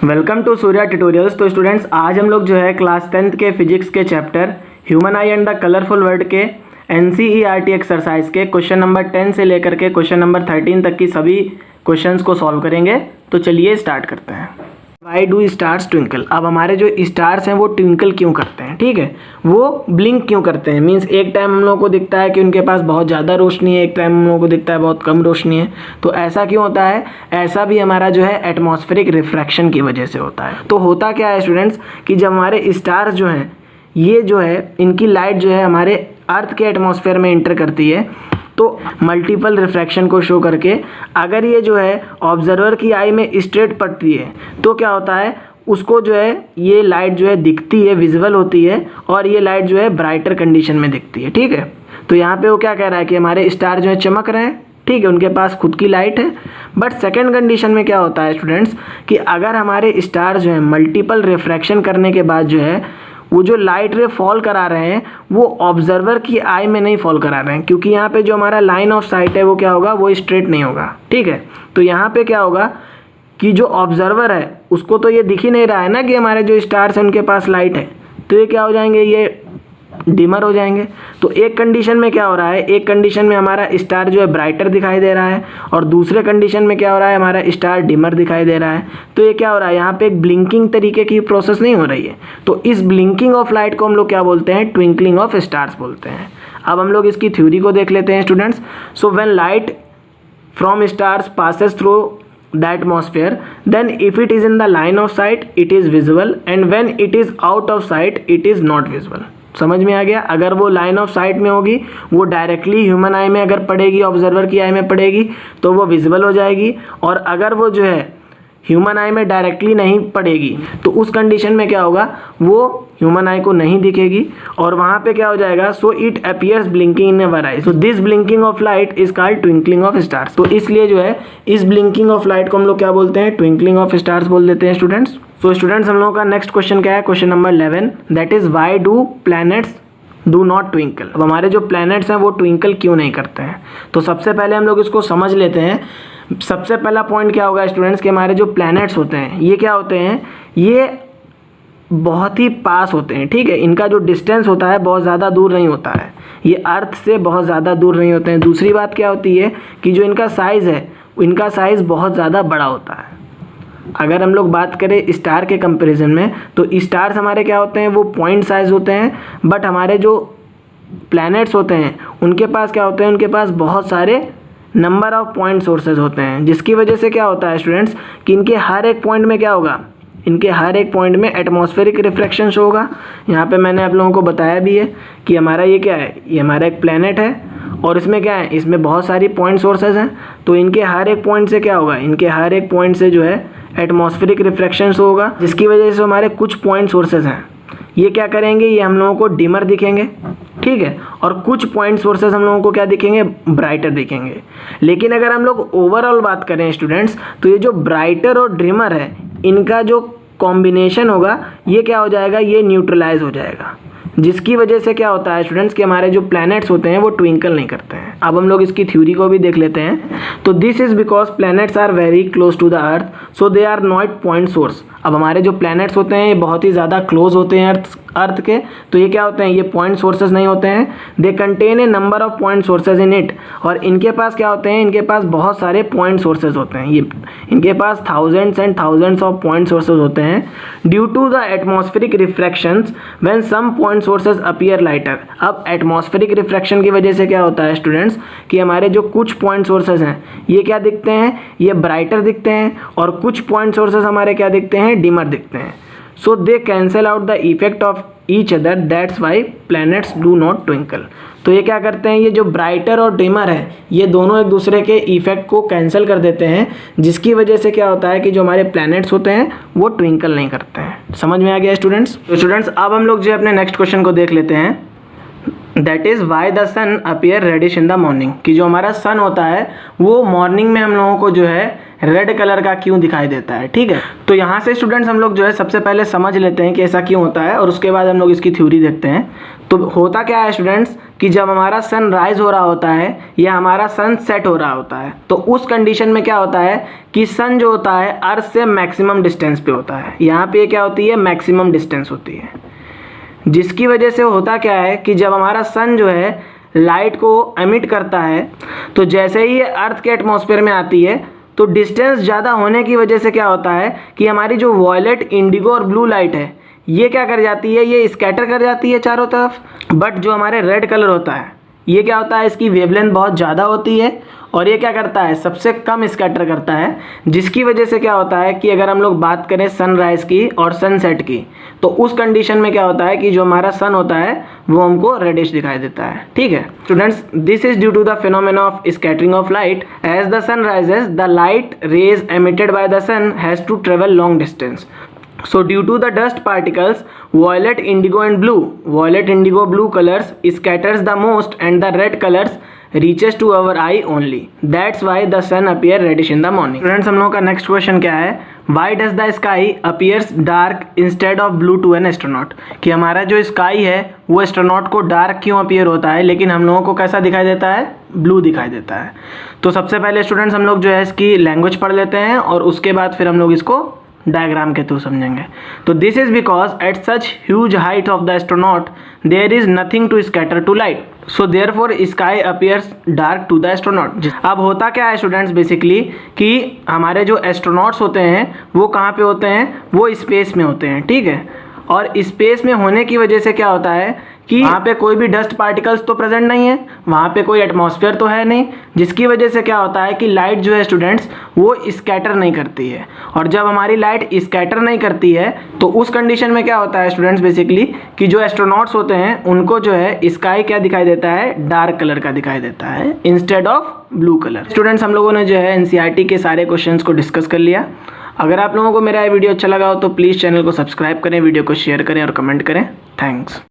Welcome to Surya tutorials. तो students, आज हम लोग जो है क्लास 10th के फिजिक्स के chapter human I and the colourful world के NCERT एक्सरसाइज के क्वेश्चन नंबर 10 से लेकर के क्वेश्चन नंबर 13 तक की सभी क्वेश्चंस को सॉल्व करेंगे। तो चलिए स्टार्ट करते हैं। Why do stars twinkle. अब हमारे जो स्टार्स हैं वो ट्विंकल क्यों करते हैं, ठीक है, वो ब्लिंक क्यों करते हैं। मीन्स एक टाइम हम लोगों को दिखता है कि उनके पास बहुत ज़्यादा रोशनी है, एक टाइम हम लोगों को दिखता है बहुत कम रोशनी है। तो ऐसा क्यों होता है? ऐसा भी हमारा जो है एटमॉस्फेरिक रिफ्रैक्शन की वजह से होता है। तो होता क्या है स्टूडेंट्स कि जब हमारे स्टार्स जो हैं ये जो है इनकी लाइट जो है हमारे अर्थ के एटमॉस्फेयर में इंटर करती है, तो मल्टीपल रिफ्रैक्शन को शो करके अगर ये जो है ऑब्जर्वर की आई में स्ट्रेट पड़ती है तो क्या होता है, उसको जो है ये लाइट जो है दिखती है, विजिबल होती है, और ये लाइट जो है ब्राइटर कंडीशन में दिखती है, ठीक है। तो यहाँ पे वो क्या कह रहा है कि हमारे स्टार जो है चमक रहे हैं, ठीक है, उनके पास खुद की लाइट है। बट सेकेंड कंडीशन में क्या होता है स्टूडेंट्स कि अगर हमारे स्टार जो है मल्टीपल रिफ्रैक्शन करने के बाद जो है वो जो लाइट रे फॉल करा रहे हैं वो ऑब्जर्वर की आई में नहीं फॉल करा रहे हैं, क्योंकि यहाँ पे जो हमारा लाइन ऑफ साइट है वो क्या होगा, वो स्ट्रेट नहीं होगा, ठीक है। तो यहाँ पे क्या होगा कि जो ऑब्जर्वर है उसको तो ये दिख ही नहीं रहा है ना कि हमारे जो स्टार्स हैं उनके पास लाइट है, तो ये क्या हो जाएंगे, ये डिमर हो जाएंगे। तो एक कंडीशन में क्या हो रहा है, एक कंडीशन में हमारा स्टार जो है ब्राइटर दिखाई दे रहा है और दूसरे कंडीशन में क्या हो रहा है, हमारा स्टार डिमर दिखाई दे रहा है। तो ये क्या हो रहा है, यहाँ पे एक ब्लिंकिंग तरीके की प्रोसेस नहीं हो रही है। तो इस ब्लिंकिंग ऑफ लाइट को हम लोग क्या बोलते हैं, ट्विंकलिंग ऑफ स्टार्स बोलते हैं। अब हम लोग इसकी थ्योरी को देख लेते हैं students. So when light from stars passes through the atmosphere, then if it is in the line of sight it is visible, and when it is out of sight it is not visible। समझ में आ गया? अगर वो line of site में होगी, वो directly human आई में अगर पड़ेगी, ऑब्जर्वर की आई में पड़ेगी तो वो विजिबल हो जाएगी, और अगर वो जो है ह्यूमन आई में डायरेक्टली नहीं पड़ेगी तो उस कंडीशन में क्या होगा, वो ह्यूमन आई को नहीं दिखेगी और वहाँ पे क्या हो जाएगा, so it appears blinking in our I. So this blinking of light is called twinkling of stars. तो इसलिए जो है इस ब्लिंकिंग ऑफ लाइट को हम लोग क्या बोलते हैं, ट्विंकलिंग ऑफ स्टार्स बोल देते हैं स्टूडेंट्स। सो स्टूडेंट्स, हम लोगों का नेक्स्ट क्वेश्चन क्या है, question number 11, that is why do planets do not twinkle. अब हमारे जो प्लैनेट्स हैं वो ट्विंकल क्यों नहीं करते हैं। तो सबसे पहले हम लोग इसको समझ लेते हैं। सबसे पहला पॉइंट क्या होगा स्टूडेंट्स कि हमारे जो प्लैनेट्स होते हैं ये क्या होते हैं, ये बहुत ही पास होते हैं, ठीक है। इनका जो डिस्टेंस होता है बहुत ज़्यादा दूर नहीं होता है, ये अर्थ से बहुत ज़्यादा दूर नहीं होते हैं। दूसरी बात क्या होती है कि जो इनका साइज़ है, इनका साइज़ बहुत ज़्यादा बड़ा होता है। अगर हम लोग बात करें स्टार के कंपैरिजन में तो स्टार्स हमारे क्या होते हैं, वो पॉइंट साइज होते हैं, बट हमारे जो प्लैनेट्स होते हैं उनके पास क्या होते हैं, उनके पास बहुत सारे नंबर ऑफ पॉइंट सोर्सेज होते हैं, जिसकी वजह से क्या होता है स्टूडेंट्स कि इनके हर एक पॉइंट में क्या होगा, इनके हर एक पॉइंट में एटमॉस्फेरिक रिफ्रैक्शन शो होगा। यहाँ पे मैंने आप लोगों को बताया भी है कि हमारा ये क्या है, ये हमारा एक प्लैनेट है और इसमें क्या है, इसमें बहुत सारी पॉइंट सोर्सेज हैं। तो इनके हर एक पॉइंट से क्या होगा, इनके हर एक पॉइंट से जो है एटमॉस्फेरिक रिफ्रैक्शन शो होगा, जिसकी वजह से हमारे कुछ पॉइंट सोर्सेज हैं ये क्या करेंगे, ये हम लोगों को डिमर दिखेंगे, ठीक है, और कुछ पॉइंट सोर्सेज हम लोगों को क्या दिखेंगे, ब्राइटर दिखेंगे। लेकिन अगर हम लोग ओवरऑल बात करें स्टूडेंट्स तो ये जो ब्राइटर और डिमर है इनका जो कॉम्बिनेशन होगा ये क्या हो जाएगा, ये न्यूट्रलाइज हो जाएगा, जिसकी वजह से क्या होता है स्टूडेंट्स कि हमारे जो प्लैनेट्स होते हैं वो ट्विंकल नहीं करते हैं। अब हम लोग इसकी थ्योरी को भी देख लेते हैं। तो this is because planets are very close to the earth so they are not point source. अब हमारे जो प्लैनेट्स होते हैं ये बहुत ही ज़्यादा क्लोज होते हैं अर्थ के, तो ये क्या होते हैं, ये पॉइंट सोर्सेज नहीं होते हैं। They contain a number of point sources in it. और इनके पास क्या होते हैं, इनके पास बहुत सारे पॉइंट सोर्सेज होते हैं, ये इनके पास thousands and thousands of point sources होते हैं। Due to the atmospheric refractions when some point sources appear lighter. अब एटमॉस्फेरिक रिफ्रैक्शन की वजह से क्या होता है स्टूडेंट्स कि हमारे जो कुछ पॉइंट सोर्सेज हैं ये क्या दिखते हैं, ये ब्राइटर दिखते हैं, और कुछ पॉइंट सोर्सेज हमारे क्या दिखते हैं, डिमर दिखते हैं। So they cancel out the effect of each other, that's why planets do not twinkle. तो ये क्या करते हैं, ये जो ब्राइटर और डिमर है ये दोनों एक दूसरे के इफेक्ट को कैंसिल कर देते हैं, जिसकी वजह से क्या होता है कि जो हमारे प्लैनेट्स होते हैं वो ट्विंकल नहीं करते हैं। समझ में आ गया स्टूडेंट्स? तो स्टूडेंट्स अब हम लोग जो है अपने नेक्स्ट क्वेश्चन को देख लेते हैं। That is why the sun appear reddish in the morning, कि जो हमारा सन होता है वो मॉर्निंग में हम लोगों को जो है रेड कलर का क्यों दिखाई देता है। ठीक है, तो यहाँ से स्टूडेंट्स हम लोग जो है सबसे पहले समझ लेते हैं कि ऐसा क्यों होता है और उसके बाद हम लोग इसकी थ्योरी देखते हैं। तो होता क्या है स्टूडेंट्स कि जब हमारा सन राइज हो रहा होता है या हमारा सन सेट हो रहा होता है तो उस कंडीशन में क्या होता है कि सन जो होता है अर्थ से मैक्सिमम डिस्टेंस पे होता है। यहाँ पे क्या होती है, मैक्सिमम डिस्टेंस होती है, जिसकी वजह से होता क्या है कि जब हमारा सन जो है लाइट को एमिट करता है तो जैसे ही ये अर्थ के एटमॉस्फेयर में आती है तो डिस्टेंस ज़्यादा होने की वजह से क्या होता है कि हमारी जो वॉयलेट, इंडिगो और ब्लू लाइट है ये क्या कर जाती है, ये स्कैटर कर जाती है चारों तरफ। बट जो हमारे रेड कलर होता है ये क्या होता है, इसकी वेवलेंथ बहुत ज़्यादा होती है और ये क्या करता है, सबसे कम स्कैटर करता है, जिसकी वजह से क्या होता है कि अगर हम लोग बात करें सनराइज़ की और सनसेट की तो उस कंडीशन में क्या होता है कि जो हमारा सन होता है वो हमको रेडिश दिखाई देता है। ठीक है students, this is due to the phenomena of scattering of light. As the sun rises the light rays emitted by the sun has to travel long distance. So due to the dust particles, violet, indigo and blue colors scatters the most and the red colors reaches to our eye only. That's why the sun appear reddish in the morning. Friends, हम लोगों का next question क्या है, Why does the sky appears dark instead of blue to an astronaut? कि हमारा जो sky है वो एस्ट्रोनॉट को डार्क क्यों अपीयर होता है लेकिन हम लोगों को कैसा दिखाई देता है, ब्लू दिखाई देता है। तो सबसे पहले स्टूडेंट्स हम लोग जो है इसकी लैंग्वेज पढ़ लेते हैं और उसके बाद फिर हम लोग इसको डायग्राम के थ्रू समझेंगे। तो this is because at such huge height of the astronaut there is nothing to scatter to light, so therefore sky appears dark to the astronaut. अब होता क्या है स्टूडेंट्स बेसिकली कि हमारे जो एस्ट्रोनॉट्स होते हैं वो कहाँ पे होते हैं, वो स्पेस में होते हैं। ठीक है, और स्पेस में होने की वजह से क्या होता है कि वहाँ पे कोई भी डस्ट पार्टिकल्स तो प्रेजेंट नहीं है, वहाँ पे कोई एटमॉस्फेयर तो है नहीं, जिसकी वजह से क्या होता है कि लाइट जो है स्टूडेंट्स वो स्कैटर नहीं करती है। और जब हमारी लाइट स्कैटर नहीं करती है तो उस कंडीशन में क्या होता है स्टूडेंट्स बेसिकली कि जो एस्ट्रोनॉट्स होते हैं उनको जो है स्काई क्या दिखाई देता है, डार्क कलर का दिखाई देता है instead of blue colour. Students हम लोगों ने जो है एनसीईआरटी के सारे क्वेश्चंस को डिस्कस कर लिया। अगर आप लोगों को मेरा ये वीडियो अच्छा लगा हो तो प्लीज़ चैनल को सब्सक्राइब करें, वीडियो को शेयर करें और कमेंट करें। थैंक्स।